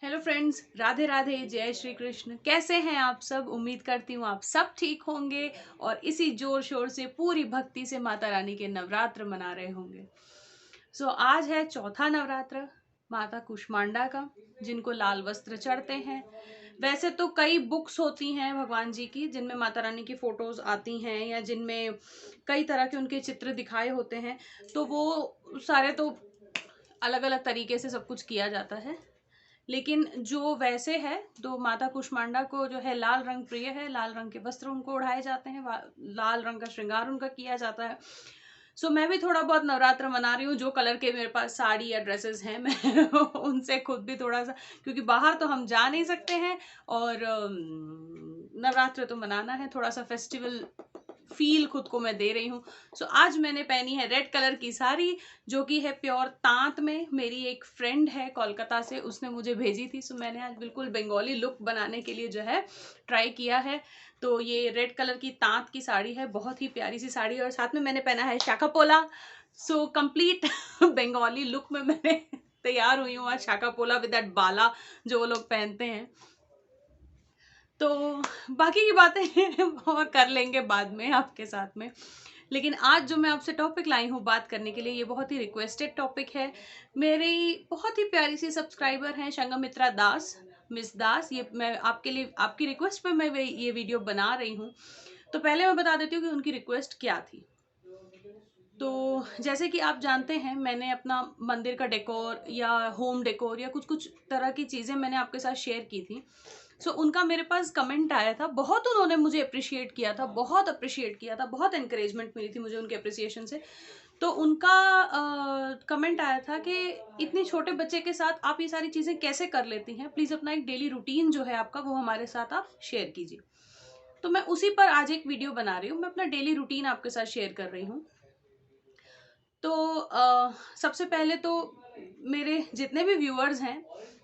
Hello friends, Radhe Radhe, जय श्री कृष्ण। कैसे हैं आप सब? उम्मीद करती हूँ आप सब ठीक होंगे और इसी जोर शोर से पूरी भक्ति से माता रानी के नवरात्र मना रहे होंगे। आज है चौथा नवरात्र माता कुष्मांडा का, जिनको लाल वस्त्र चढ़ते हैं। वैसे तो कई बुक्स होती हैं भगवान जी की जिनमें माता रानी की फोटोज आती हैं या जिनमें कई तरह के उनके चित्र दिखाए होते हैं, तो वो सारे तो अलग अलग तरीके से सब कुछ किया जाता है। लेकिन जो वैसे है तो माता कुष्मांडा को जो है लाल रंग प्रिय है, लाल रंग के वस्त्र उनको ओढ़ाए जाते हैं, लाल रंग का श्रृंगार उनका किया जाता है। मैं भी थोड़ा बहुत नवरात्र मना रही हूँ। जो कलर के मेरे पास साड़ी या ड्रेसेस हैं मैं उनसे खुद भी थोड़ा सा, क्योंकि बाहर तो हम जा नहीं सकते हैं और नवरात्र तो मनाना है, थोड़ा सा फेस्टिवल फील खुद को मैं दे रही हूँ। आज मैंने पहनी है रेड कलर की साड़ी, जो कि है प्योर तांत में। मेरी एक फ्रेंड है कोलकाता से, उसने मुझे भेजी थी। मैंने आज बिल्कुल बंगाली लुक बनाने के लिए जो है ट्राई किया है। तो ये रेड कलर की तांत की साड़ी है, बहुत ही प्यारी सी साड़ी, और साथ में मैंने पहना है शाकापोला। कंप्लीट बंगाली लुक में मैंने तैयार हुई हूँ आज, शाकापोला विद दैट बाला जो वो लोग पहनते हैं। तो बाकी की बातें और कर लेंगे बाद में आपके साथ में। लेकिन आज जो मैं आपसे टॉपिक लाई हूँ बात करने के लिए, ये बहुत ही रिक्वेस्टेड टॉपिक है। मेरी बहुत ही प्यारी सी सब्सक्राइबर हैं संगमित्रा दास, मिस दास। ये मैं आपके लिए, आपकी रिक्वेस्ट पे मैं ये वीडियो बना रही हूँ। तो पहले मैं बता देती हूँ कि उनकी रिक्वेस्ट क्या थी। तो जैसे कि आप जानते हैं, मैंने अपना मंदिर का डेकोर या होम डेकोर या कुछ कुछ तरह की चीज़ें मैंने आपके साथ शेयर की थी। उनका मेरे पास कमेंट आया था, बहुत उन्होंने मुझे अप्रिशिएट किया था, बहुत अप्रिशिएट किया था, बहुत एनकरेजमेंट मिली थी मुझे उनके अप्रिसिएशन से। तो उनका कमेंट आया था कि इतने छोटे बच्चे के साथ आप ये सारी चीज़ें कैसे कर लेती हैं, प्लीज़ अपना एक डेली रूटीन जो है आपका वो हमारे साथ आप शेयर कीजिए। तो मैं उसी पर आज एक वीडियो बना रही हूँ, मैं अपना डेली रूटीन आपके साथ शेयर कर रही हूँ। तो सबसे पहले तो मेरे जितने भी व्यूअर्स हैं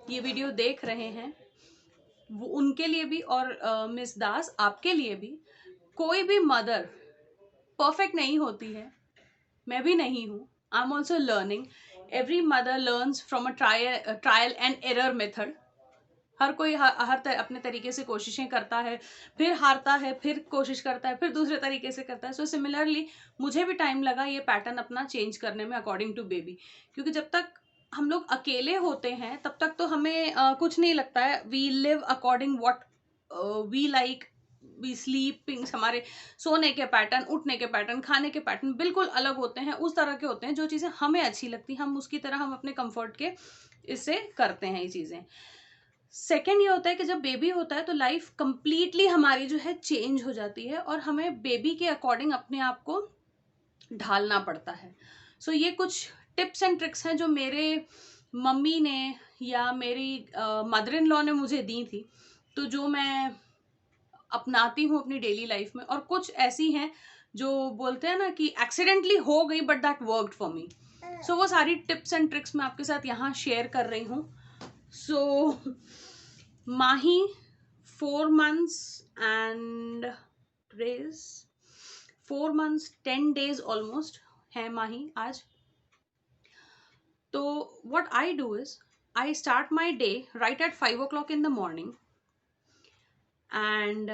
ये वीडियो देख रहे हैं, वो उनके लिए भी, और मिस दास आपके लिए भी, कोई भी मदर परफेक्ट नहीं होती है। मैं भी नहीं हूँ, I am also learning. Every mother learns from a trial and error method. हर कोई अपने तरीके से कोशिशें करता है, फिर हारता है, फिर कोशिश करता है, फिर दूसरे तरीके से करता है। सिमिलरली मुझे भी टाइम लगा ये पैटर्न अपना चेंज करने में अकॉर्डिंग टू बेबी, क्योंकि जब तक हम लोग अकेले होते हैं तब तक तो हमें कुछ नहीं लगता है। We live according what we like, we sleeping. हमारे सोने के पैटर्न, उठने के पैटर्न, खाने के पैटर्न बिल्कुल अलग होते हैं, उस तरह के होते हैं। जो चीज़ें हमें अच्छी लगती, हम उसकी तरह हम अपने कंफर्ट के इससे करते हैं ये चीज़ें। सेकेंड ये होता है कि जब बेबी होता है तो लाइफ कंप्लीटली हमारी जो है चेंज हो जाती है और हमें बेबी के अकॉर्डिंग अपने आप को ढालना पड़ता है। ये कुछ टिप्स एंड ट्रिक्स हैं जो मेरे मम्मी ने या मेरी मदर इन लॉ ने मुझे दी थी, तो जो मैं अपनाती हूँ अपनी डेली लाइफ में। और कुछ ऐसी हैं जो बोलते हैं ना कि एक्सीडेंटली हो गई but that worked for me. वो सारी टिप्स एंड ट्रिक्स मैं आपके साथ यहाँ शेयर कर रही हूँ। Mahi, 4 months and days, 4 months 10 days almost है माही आज। तो what I do is I start my day right at 5 o'clock in the morning and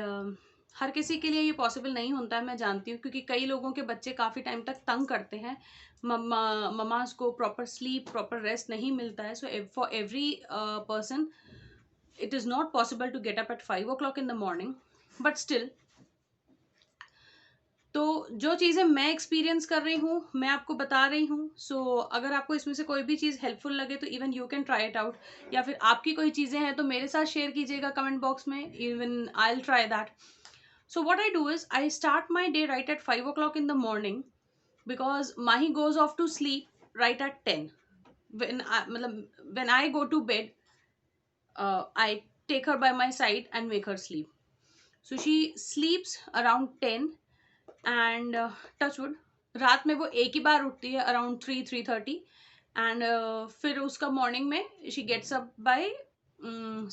हर किसी के लिए ये पॉसिबल नहीं होता है, मैं जानती हूँ, क्योंकि कई लोगों के बच्चे काफ़ी टाइम तक तंग करते हैं। ममास को प्रॉपर स्लीप, प्रॉपर रेस्ट नहीं मिलता है। For every person it is not possible to get up at 5 o'clock in the morning, but still, तो जो चीज़ें मैं एक्सपीरियंस कर रही हूँ मैं आपको बता रही हूँ। अगर आपको इसमें से कोई भी चीज़ हेल्पफुल लगे तो even you can try it out, या फिर आपकी कोई चीज़ें हैं तो मेरे साथ शेयर कीजिएगा कमेंट बॉक्स में, even I will try that. What I do is I start my day right at 5 o'clock in the morning because Mahi goes off to sleep right at 10. When I go to bed, I take her by my side and make her sleep. She sleeps around 10 and touchwood रात में वो एक ही बार उठती है around 3-3:30 and फिर उसका morning में she gets up by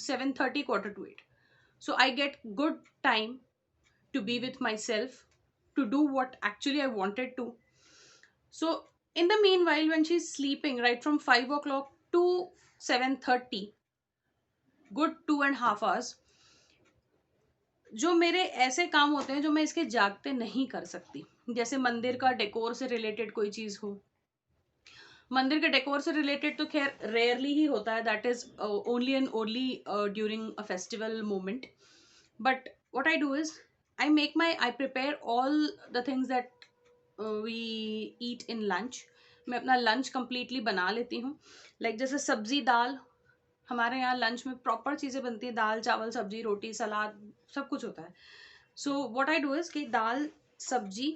7:30, 7:45. I get good time to be with myself, to do what actually I wanted to. In the meanwhile, when she's sleeping right from 5 o'clock to 7:30, good 2.5 hours जो मेरे ऐसे काम होते हैं जो मैं इसके जागते नहीं कर सकती। जैसे मंदिर का डेकोर से रिलेटेड कोई चीज हो, मंदिर के डेकोर से रिलेटेड तो खैर रेयरली ही होता है, that is only and only during a festival moment. But what I do is I prepare all the things that we eat in lunch. मैं अपना लंच कंप्लीटली बना लेती हूँ। जैसे सब्जी दाल, हमारे यहाँ लंच में प्रॉपर चीज़ें बनती है, दाल चावल सब्जी रोटी सलाद सब कुछ होता है। So what I do is कि दाल सब्जी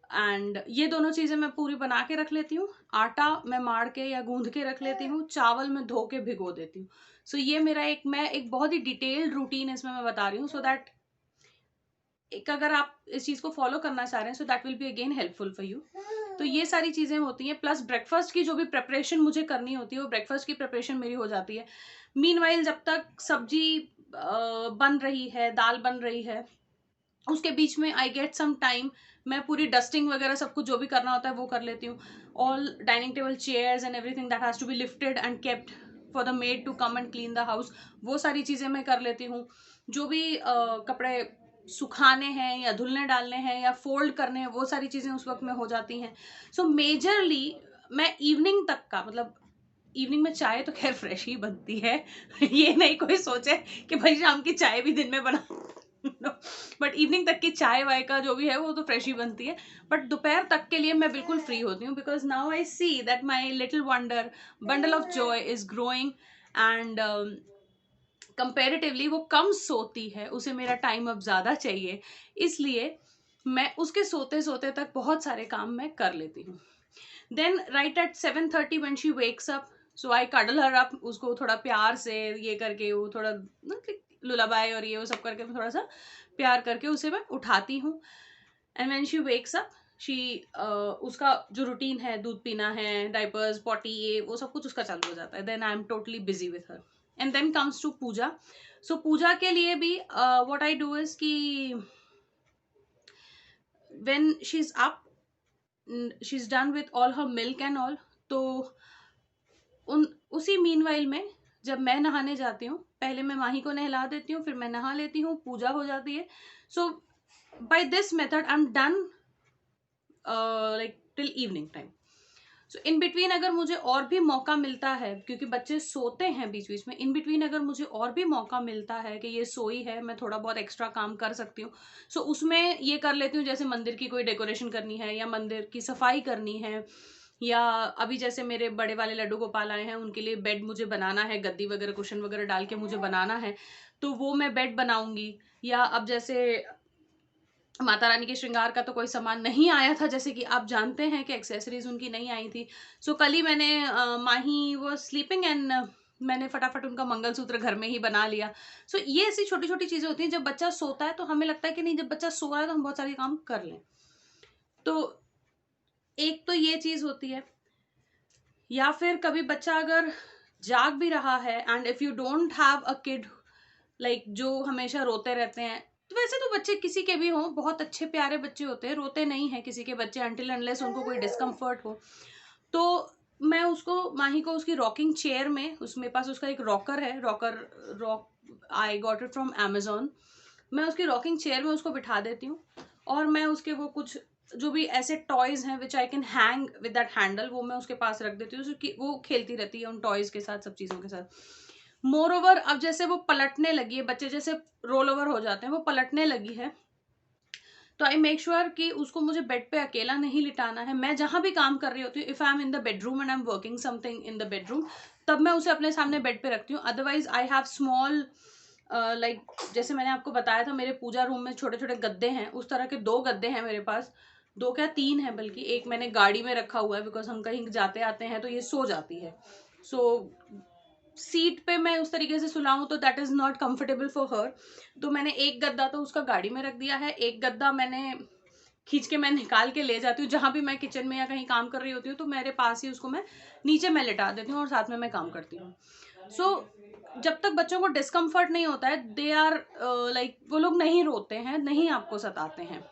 एंड ये दोनों चीज़ें मैं पूरी बना के रख लेती हूँ। आटा मैं माड़ के या गूंद के रख लेती हूँ, चावल मैं धो के भिगो देती हूँ। सो ये मेरा एक बहुत ही डिटेल्ड रूटीन इसमें मैं बता रही हूँ, सो दैट एक अगर आप इस चीज़ को फॉलो करना चाह रहे हैं, so that will be again helpful for you. तो ये सारी चीज़ें होती हैं, प्लस ब्रेकफास्ट की जो भी प्रिपरेशन मुझे करनी होती है वो ब्रेकफास्ट की प्रिपरेशन मेरी हो जाती है। मीनवाइल जब तक सब्जी बन रही है, दाल बन रही है, उसके बीच में आई गेट सम टाइम, मैं पूरी डस्टिंग वगैरह सब कुछ जो भी करना होता है वो कर लेती हूँ। All dining table chairs and everything that has to be lifted and kept for the maid to come and clean the house, वो सारी चीज़ें मैं कर लेती हूँ। जो भी कपड़े सुखाने हैं या धुलने डालने हैं या फोल्ड करने हैं, वो सारी चीज़ें उस वक्त में हो जाती हैं। सो मेजरली मैं इवनिंग तक का, मतलब इवनिंग में चाय तो खैर फ्रेश ही बनती है ये नहीं कोई सोचे कि भाई शाम की चाय भी दिन में बना बट इवनिंग तक की चाय वाय का जो भी है वो तो फ्रेश ही बनती है। बट दोपहर तक के लिए मैं बिल्कुल फ्री होती हूँ, because now I see that my little wonder bundle of Joy is growing and comparatively वो कम सोती है, उसे मेरा टाइम अब ज़्यादा चाहिए, इसलिए मैं उसके सोते सोते तक बहुत सारे काम मैं कर लेती हूँ। Then right at 7:30 when she wakes up, so I cuddle her up, उसको थोड़ा प्यार से ये करके, वो थोड़ा लुलाबाई और ये वो सब करके थोड़ा सा प्यार करके उसे मैं उठाती हूँ। And when she wakes up she उसका जो रूटीन है, दूध पीना है, डाइपर्स पॉटी ये वो सब कुछ उसका चालू हो जाता है। Then I am totally busy with her. And then comes to puja. So puja के लिए भी व्हाट आई डू इज कि when she is up, she is done with all her milk and all, तो उसी मीनवाइल में जब मैं नहाने जाती हूँ, पहले मैं माही को नहला देती हूँ, फिर मैं नहा लेती हूँ, पूजा हो जाती है। So by this method I am done till evening time. So in between अगर मुझे और भी मौका मिलता है, क्योंकि बच्चे सोते हैं बीच बीच में, इन बिटवीन अगर मुझे और भी मौका मिलता है कि ये सोई है, मैं थोड़ा बहुत एक्स्ट्रा काम कर सकती हूँ, सो उसमें ये कर लेती हूँ। जैसे मंदिर की कोई डेकोरेशन करनी है या मंदिर की सफाई करनी है, या अभी जैसे मेरे बड़े वाले लड्डू गोपाल आए हैं, उनके लिए बेड मुझे बनाना है, गद्दी वगैरह कुशन वगैरह डाल के मुझे बनाना है, तो वो मैं बेड बनाऊंगी। या अब जैसे माता रानी के श्रृंगार का तो कोई सामान नहीं आया था, जैसे कि आप जानते हैं कि एक्सेसरीज उनकी नहीं आई थी। सो कल ही मैंने माही वो स्लीपिंग एंड मैंने फटाफट उनका मंगलसूत्र घर में ही बना लिया। सो ये ऐसी छोटी छोटी चीजें होती हैं, जब बच्चा सोता है तो हमें लगता है कि नहीं, जब बच्चा सो रहा है तो हम बहुत सारे काम कर लें। तो एक तो ये चीज होती है। या फिर कभी बच्चा अगर जाग भी रहा है and if you don't have a kid like जो हमेशा रोते रहते हैं, तो वैसे तो बच्चे किसी के भी हों, बहुत अच्छे प्यारे बच्चे होते हैं, रोते नहीं हैं किसी के बच्चे अनटिल अनलेस उनको कोई डिस्कम्फर्ट हो। तो मैं उसको माही को उसकी रॉकिंग चेयर में, उसमें पास उसका एक रॉकर है, rock I got it from Amazon, मैं उसकी रॉकिंग चेयर में उसको बिठा देती हूँ। और मैं उसके वो कुछ जो भी ऐसे टॉयज हैं which I can hang with that handle, वो मैं उसके पास रख देती हूँ, वो खेलती रहती है उन टॉयज के साथ, सब चीज़ों के साथ। मोर ओवर अब जैसे वो पलटने लगी है, बच्चे जैसे रोल ओवर हो जाते हैं, वो पलटने लगी है, तो आई मेक श्योर कि उसको मुझे बेड पे अकेला नहीं लिटाना है। मैं जहां भी काम कर रही होती हूँ, if I am in the bedroom and I am working something in the bedroom, तब मैं उसे अपने सामने बेड पे रखती हूँ। Otherwise I have small like जैसे मैंने आपको बताया था, मेरे पूजा रूम में छोटे छोटे गद्दे हैं, उस तरह के 2 गद्दे हैं मेरे पास, 2 क्या 3 है बल्कि, एक मैंने गाड़ी में रखा हुआ है बिकॉज हम कहीं जाते आते हैं तो ये सो जाती है। सो सीट पे मैं उस तरीके से सुलाऊं तो that is not comfortable for her, तो मैंने एक गद्दा तो उसका गाड़ी में रख दिया है, एक गद्दा मैंने खींच के मैं निकाल के ले जाती हूँ, जहां भी मैं किचन में या कहीं काम कर रही होती हूँ तो मेरे पास ही उसको मैं नीचे मैं लिटा देती हूँ और साथ में मैं काम करती हूँ। सो जब तक बच्चों को डिस्कम्फर्ट नहीं होता है, दे आर लाइक वो लोग नहीं रोते हैं, नहीं आपको सताते हैं,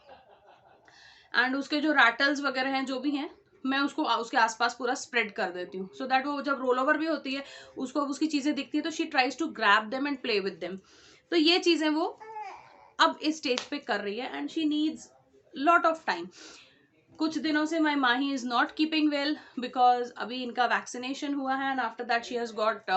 एंड उसके जो रैटल्स वगैरह हैं जो भी हैं, मैं उसको उसके आसपास पूरा स्प्रेड कर देती हूँ, सो दैट वो जब रोल ओवर भी होती है उसको उसकी चीज़ें दिखती है तो she tries to grab them and play with them. तो ये चीज़ें वो अब इस स्टेज पे कर रही है and she needs lot of time. कुछ दिनों से my Mahi is not keeping well because अभी इनका वैक्सीनेशन हुआ है and after that she has got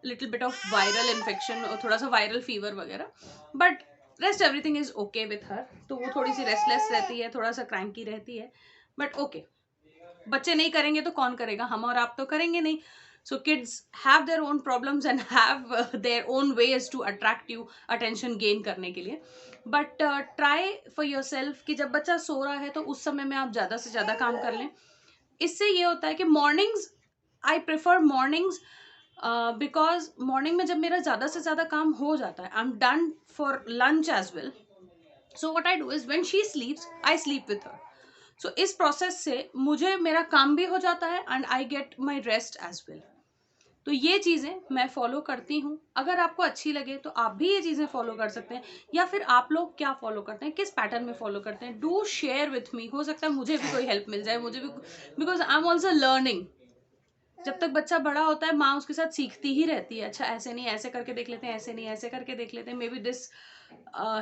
little bit of viral infection और थोड़ा सा वायरल फीवर वगैरह, but rest everything is okay with her. तो वो थोड़ी सी रेस्टलेस रहती है, थोड़ा सा क्रैंकी रहती है, बट ओके। बच्चे नहीं करेंगे तो कौन करेगा, हम और आप तो करेंगे नहीं। So kids have their own problems and have their own ways to attract you attention gain करने के लिए, but try for yourself कि जब बच्चा सो रहा है तो उस समय में आप ज़्यादा से ज़्यादा काम कर लें। इससे ये होता है कि mornings, I prefer mornings because morning में जब मेरा ज़्यादा से ज़्यादा काम हो जाता है, I am done for lunch as well, so what I do is when she sleeps I sleep with her. So इस प्रोसेस से मुझे मेरा काम भी हो जाता है and I get my rest as well. तो ये चीज़ें मैं फॉलो करती हूँ। अगर आपको अच्छी लगे तो आप भी ये चीज़ें फॉलो कर सकते हैं, या फिर आप लोग क्या फॉलो करते हैं, किस पैटर्न में फॉलो करते हैं, डू शेयर विथ मी। हो सकता है मुझे भी कोई हेल्प मिल जाए, मुझे भी, because I am also learning. जब तक बच्चा बड़ा होता है माँ उसके साथ सीखती ही रहती है, अच्छा ऐसे नहीं ऐसे करके देख लेते हैं, ऐसे नहीं ऐसे करके देख लेते हैं, may be this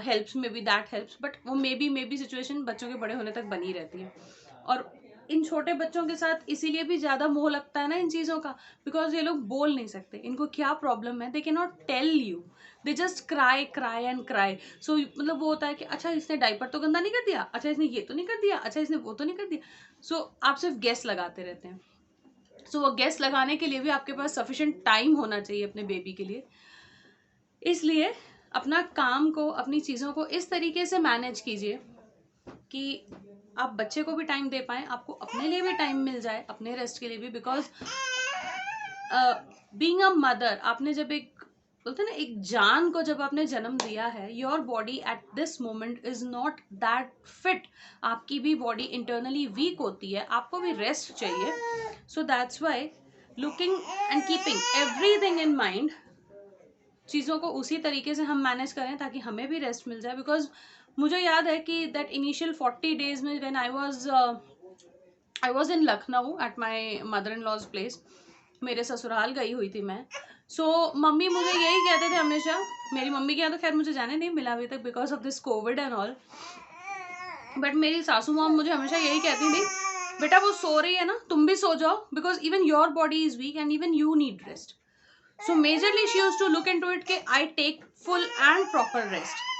helps, may be that helps, but वो मे बी सिचुएशन बच्चों के बड़े होने तक बनी रहती है। और इन छोटे बच्चों के साथ इसीलिए भी ज़्यादा मोह लगता है ना इन चीज़ों का, बिकॉज ये लोग बोल नहीं सकते इनको क्या प्रॉब्लम है, they can not tell you, they just cry cry and cry. So मतलब वो होता है कि अच्छा इसने डायपर तो गंदा नहीं कर दिया, अच्छा इसने ये तो नहीं कर दिया, अच्छा इसने वो तो नहीं कर दिया। सो आप सिर्फ गेस लगाते रहते हैं। सो वो गेस लगाने के लिए भी आपके पास सफिशिएंट टाइम होना चाहिए अपने बेबी के लिए। इसलिए अपना काम को, अपनी चीज़ों को इस तरीके से मैनेज कीजिए कि आप बच्चे को भी टाइम दे पाएँ, आपको अपने लिए भी टाइम मिल जाए, अपने रेस्ट के लिए भी। बिकॉज बीइंग अ मदर, आपने जब एक बोलते हैं ना एक जान को जब आपने जन्म दिया है, your body at this moment is not that fit. आपकी भी बॉडी इंटरनली वीक होती है, आपको भी रेस्ट चाहिए। So that's why looking and keeping everything in mind, चीज़ों को उसी तरीके से हम मैनेज करें ताकि हमें भी रेस्ट मिल जाए। बिकॉज मुझे याद है कि दैट इनिशियल 40 डेज में when I was in Lucknow at my mother in law's place, मेरे ससुराल गई हुई थी मैं। सो मम्मी मुझे यही कहते थे हमेशा, मेरी मम्मी के यहाँ तो खैर मुझे जाने नहीं मिला अभी तक because of this Covid and all, but मेरी सासू मॉम मुझे हमेशा यही कहती थी, बेटा वो सो रही है ना, तुम भी सो जाओ, because even your body is weak and even you need rest. So majorly she used to look into it कि I take full and proper rest.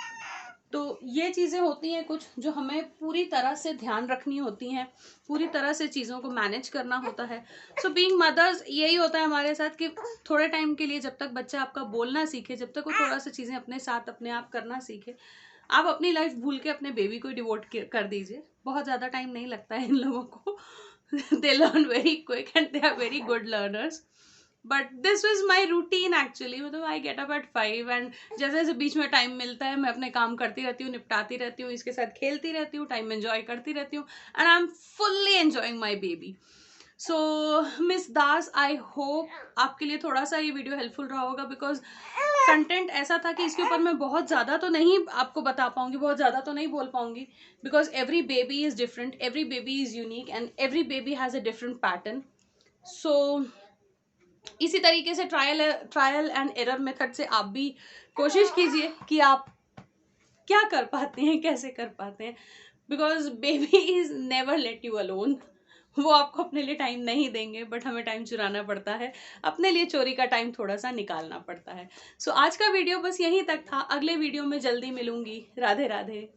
तो ये चीज़ें होती हैं कुछ जो हमें पूरी तरह से ध्यान रखनी होती हैं, पूरी तरह से चीज़ों को मैनेज करना होता है। सो बीइंग मदर्स यही होता है हमारे साथ कि थोड़े टाइम के लिए, जब तक बच्चा आपका बोलना सीखे, जब तक वो थोड़ा सा चीज़ें अपने साथ अपने आप करना सीखे, आप अपनी लाइफ भूल के अपने बेबी को डिवोट कर दीजिए। बहुत ज़्यादा टाइम नहीं लगता है इन लोगों को they learn very quick and they are very good learners. But this was my routine actually, मतलब I get up at 5 and जैसे जैसे बीच में टाइम मिलता है मैं अपने काम करती रहती हूँ, निपटाती रहती हूँ, इसके साथ खेलती रहती हूँ, टाइम एंजॉय करती रहती हूँ, and I am fully enjoying my baby. So miss Das, I hope आपके लिए थोड़ा सा ये वीडियो हेल्पफुल रहा होगा, बिकॉज कंटेंट ऐसा था कि इसके ऊपर मैं बहुत ज़्यादा तो नहीं आपको बता पाऊंगी, बहुत ज़्यादा तो नहीं बोल पाऊंगी, because every baby is different, every baby is unique and every baby has a different pattern. So इसी तरीके से ट्रायल एंड एरर मेथड से आप भी कोशिश कीजिए कि आप क्या कर पाते हैं, कैसे कर पाते हैं, because baby is never let you alone. वो आपको अपने लिए टाइम नहीं देंगे, बट हमें टाइम चुराना पड़ता है, अपने लिए चोरी का टाइम थोड़ा सा निकालना पड़ता है। सो आज का वीडियो बस यहीं तक था, अगले वीडियो में जल्दी मिलूंगी। राधे राधे।